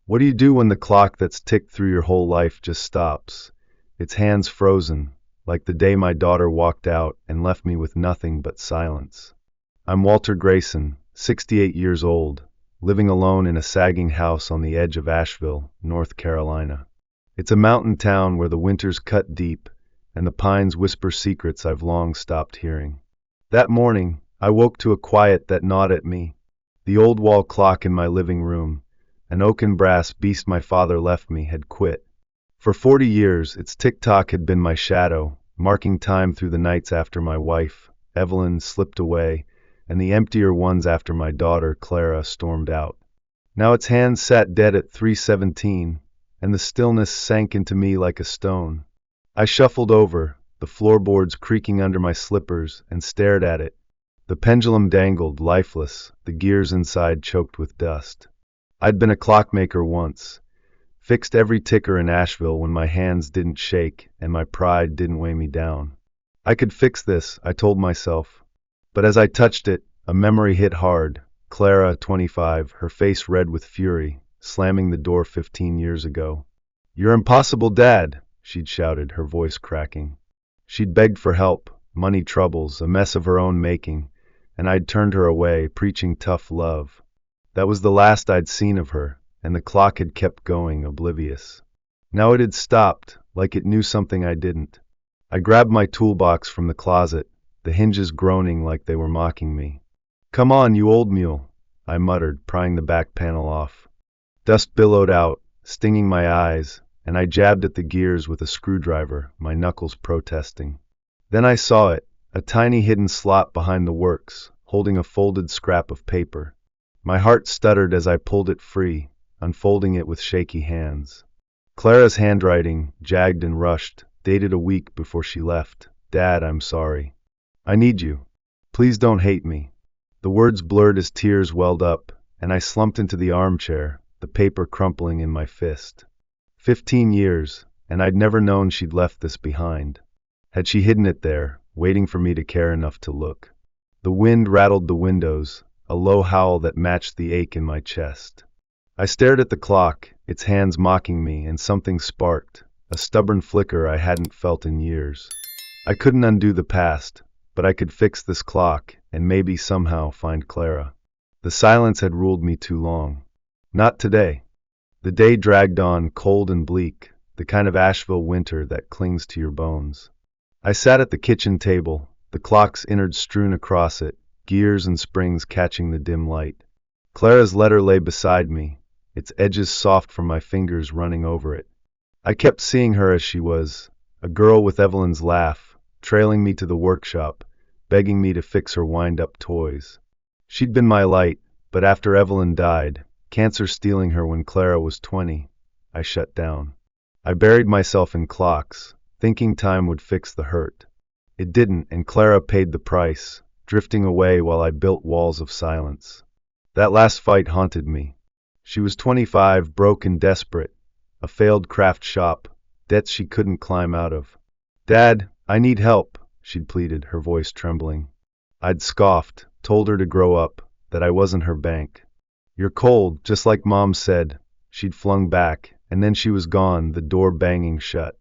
What do you do when the clock that's ticked through your whole life just stops? Its hands frozen, like the day my daughter walked out and left me with nothing but silence. I'm Walter Grayson, 68 years old, living alone in a sagging house on the edge of Asheville, North Carolina. It's a mountain town where the winters cut deep and the pines whisper secrets I've long stopped hearing. That morning, I woke to a quiet that gnawed at me. The old wall clock in my living room, an oaken brass beast my father left me, had quit. For 40 years, its tick-tock had been my shadow, marking time through the nights after my wife, Evelyn, slipped away, and the emptier ones after my daughter, Clara, stormed out. Now its hands sat dead at 3:17, and the stillness sank into me like a stone. I shuffled over, the floorboards creaking under my slippers, and stared at it. The pendulum dangled, lifeless, the gears inside choked with dust. I'd been a clockmaker once, fixed every ticker in Asheville when my hands didn't shake and my pride didn't weigh me down. I could fix this, I told myself. But as I touched it, a memory hit hard. Clara, 25, her face red with fury, slamming the door 15 years ago. "You're impossible, Dad," she'd shouted, her voice cracking. She'd begged for help, money troubles, a mess of her own making, and I'd turned her away, preaching tough love. That was the last I'd seen of her, and the clock had kept going, oblivious. Now it had stopped, like it knew something I didn't. I grabbed my toolbox from the closet, the hinges groaning like they were mocking me. "Come on, you old mule," I muttered, prying the back panel off. Dust billowed out, stinging my eyes, and I jabbed at the gears with a screwdriver, my knuckles protesting. Then I saw it, a tiny hidden slot behind the works, holding a folded scrap of paper. My heart stuttered as I pulled it free, unfolding it with shaky hands. Clara's handwriting, jagged and rushed, dated a week before she left. "Dad, I'm sorry. I need you. Please don't hate me." The words blurred as tears welled up, and I slumped into the armchair, the paper crumpling in my fist. 15 years, and I'd never known she'd left this behind. Had she hidden it there, waiting for me to care enough to look? The wind rattled the windows, a low howl that matched the ache in my chest. I stared at the clock, its hands mocking me, and something sparked, a stubborn flicker I hadn't felt in years. I couldn't undo the past, but I could fix this clock and maybe somehow find Clara. The silence had ruled me too long. Not today. The day dragged on, cold and bleak, the kind of Asheville winter that clings to your bones. I sat at the kitchen table, the clock's innards strewn across it, gears and springs catching the dim light. Clara's letter lay beside me, its edges soft from my fingers running over it. I kept seeing her as she was, a girl with Evelyn's laugh, trailing me to the workshop, begging me to fix her wind-up toys. She'd been my light, but after Evelyn died, cancer stealing her when Clara was 20, I shut down. I buried myself in clocks, thinking time would fix the hurt. It didn't, and Clara paid the price, drifting away while I built walls of silence. That last fight haunted me. She was 25, broke and desperate, a failed craft shop, debts she couldn't climb out of. "Dad, I need help," she'd pleaded, her voice trembling. I'd scoffed, told her to grow up, that I wasn't her bank. "You're cold, just like Mom said," she'd flung back, and then she was gone, the door banging shut.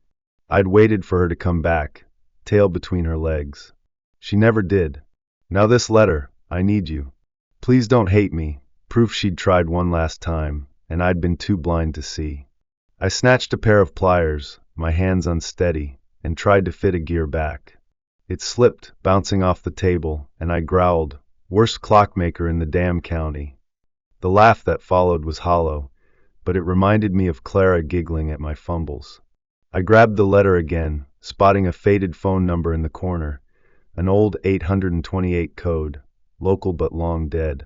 I'd waited for her to come back, tail between her legs. She never did. Now this letter, "I need you. Please don't hate me," proof she'd tried one last time, and I'd been too blind to see. I snatched a pair of pliers, my hands unsteady, and tried to fit a gear back. It slipped, bouncing off the table, and I growled, "Worst clockmaker in the damn county." The laugh that followed was hollow, but it reminded me of Clara giggling at my fumbles. I grabbed the letter again, spotting a faded phone number in the corner, an old 828 code, local but long dead.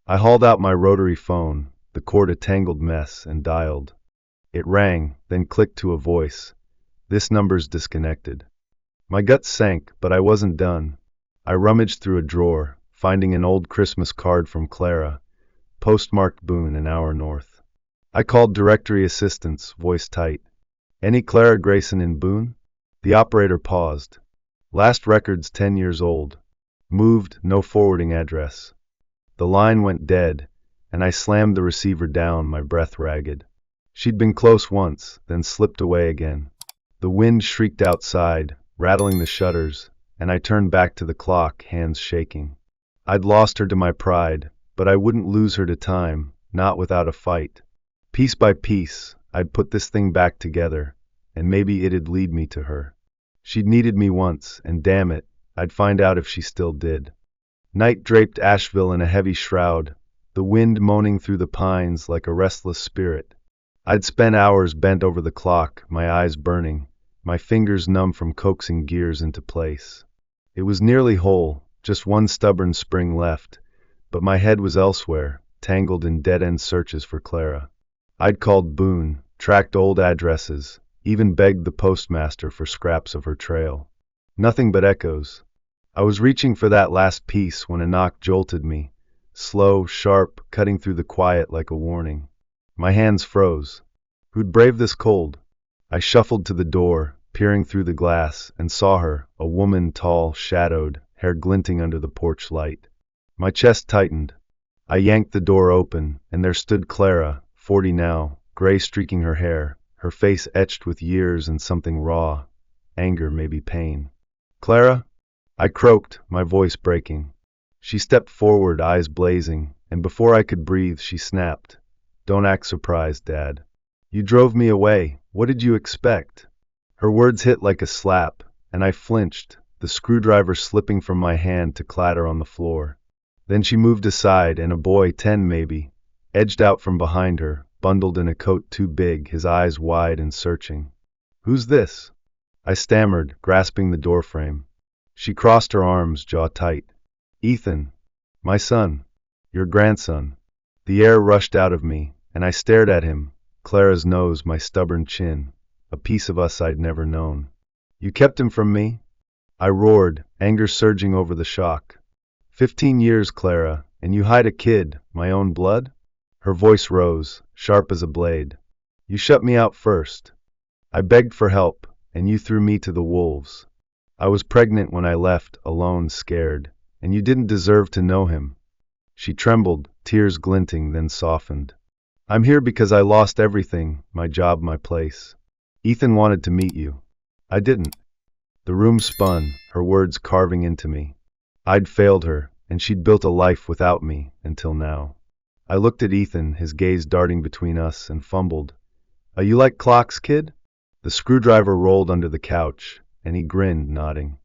I hauled out my rotary phone, the cord a tangled mess, and dialed. It rang, then clicked to a voice. "This number's disconnected." My guts sank, but I wasn't done. I rummaged through a drawer, finding an old Christmas card from Clara, postmarked Boone, an hour north. I called directory assistance, voice tight. "Any Clara Grayson in Boone?" The operator paused. "Last record's 10 years old. Moved, no forwarding address." The line went dead, and I slammed the receiver down, my breath ragged. She'd been close once, then slipped away again. The wind shrieked outside, rattling the shutters, and I turned back to the clock, hands shaking. I'd lost her to my pride, but I wouldn't lose her to time, not without a fight. Piece by piece, I'd put this thing back together, and maybe it'd lead me to her. She'd needed me once, and damn it, I'd find out if she still did. Night draped Asheville in a heavy shroud, the wind moaning through the pines like a restless spirit. I'd spent hours bent over the clock, my eyes burning, my fingers numb from coaxing gears into place. It was nearly whole, just one stubborn spring left, but my head was elsewhere, tangled in dead-end searches for Clara. I'd called Boone, tracked old addresses, even begged the postmaster for scraps of her trail. Nothing but echoes. I was reaching for that last piece when a knock jolted me, slow, sharp, cutting through the quiet like a warning. My hands froze. Who'd brave this cold? I shuffled to the door, peering through the glass, and saw her, a woman tall, shadowed, hair glinting under the porch light. My chest tightened. I yanked the door open, and there stood Clara, 40 now, gray streaking her hair, her face etched with years and something raw, anger, maybe pain. "Clara?" I croaked, my voice breaking. She stepped forward, eyes blazing, and before I could breathe, she snapped, "Don't act surprised, Dad. You drove me away. What did you expect?" Her words hit like a slap, and I flinched, the screwdriver slipping from my hand to clatter on the floor. Then she moved aside, and a boy, 10 maybe, edged out from behind her, bundled in a coat too big, his eyes wide and searching. "Who's this?" I stammered, grasping the doorframe. She crossed her arms, jaw tight. "Ethan. My son. Your grandson." The air rushed out of me, and I stared at him, Clara's nose, my stubborn chin, a piece of us I'd never known. "You kept him from me?" I roared, anger surging over the shock. 15 years, Clara, and you hide a kid, my own blood?" Her voice rose, sharp as a blade. "You shut me out first. I begged for help, and you threw me to the wolves. I was pregnant when I left, alone, scared, and you didn't deserve to know him." She trembled, tears glinting, then softened. "I'm here because I lost everything, my job, my place. Ethan wanted to meet you. I didn't." The room spun, her words carving into me. I'd failed her, and she'd built a life without me, until now. I looked at Ethan, his gaze darting between us, and fumbled. You like clocks, kid?" The screwdriver rolled under the couch, and he grinned, nodding.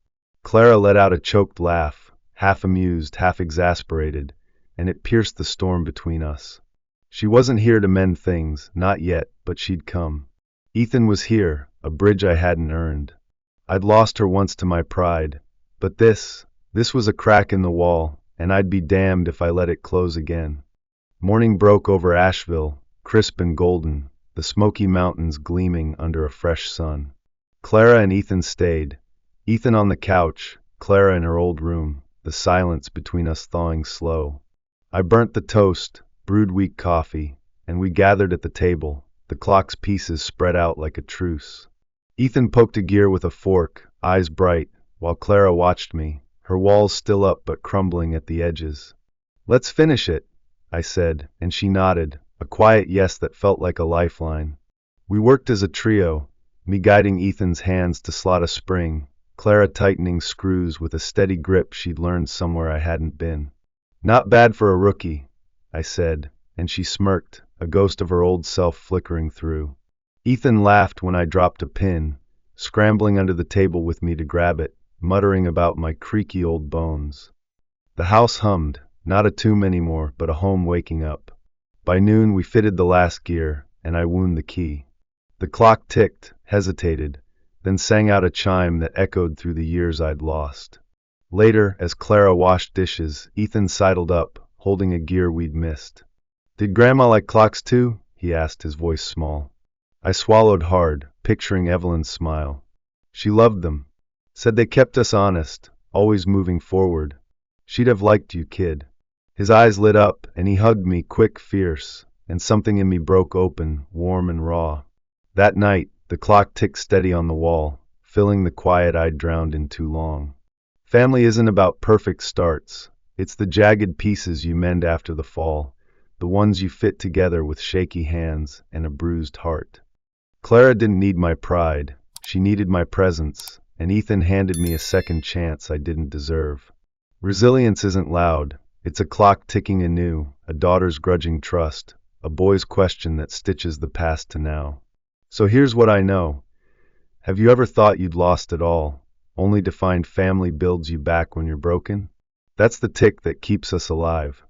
Clara let out a choked laugh, half amused, half exasperated, and it pierced the storm between us. She wasn't here to mend things, not yet, but she'd come. Ethan was here, a bridge I hadn't earned. I'd lost her once to my pride, but this was a crack in the wall, and I'd be damned if I let it close again. Morning broke over Asheville, crisp and golden, the Smoky Mountains gleaming under a fresh sun. Clara and Ethan stayed, Ethan on the couch, Clara in her old room, the silence between us thawing slow. I burnt the toast, brewed weak coffee, and we gathered at the table, the clock's pieces spread out like a truce. Ethan poked a gear with a fork, eyes bright, while Clara watched me, her walls still up but crumbling at the edges. "Let's finish it," I said, and she nodded, a quiet yes that felt like a lifeline. We worked as a trio, me guiding Ethan's hands to slot a spring, Clara tightening screws with a steady grip she'd learned somewhere I hadn't been. "Not bad for a rookie," I said, and she smirked, a ghost of her old self flickering through. Ethan laughed when I dropped a pin, scrambling under the table with me to grab it, muttering about my creaky old bones. The house hummed, not a tomb anymore, but a home waking up. By noon we fitted the last gear, and I wound the key. The clock ticked, hesitated, then sang out a chime that echoed through the years I'd lost. Later, as Clara washed dishes, Ethan sidled up, holding a gear we'd missed. "Did Grandma like clocks too?" he asked, his voice small. I swallowed hard, picturing Evelyn's smile. "She loved them. Said they kept us honest, always moving forward. She'd have liked you, kid." His eyes lit up, and he hugged me, quick, fierce, and something in me broke open, warm and raw. That night, the clock ticked steady on the wall, filling the quiet I'd drowned in too long. Family isn't about perfect starts. It's the jagged pieces you mend after the fall, the ones you fit together with shaky hands and a bruised heart. Clara didn't need my pride, she needed my presence, and Ethan handed me a second chance I didn't deserve. Resilience isn't loud, it's a clock ticking anew, a daughter's grudging trust, a boy's question that stitches the past to now. So here's what I know. Have you ever thought you'd lost it all, only to find family builds you back when you're broken? That's the tick that keeps us alive.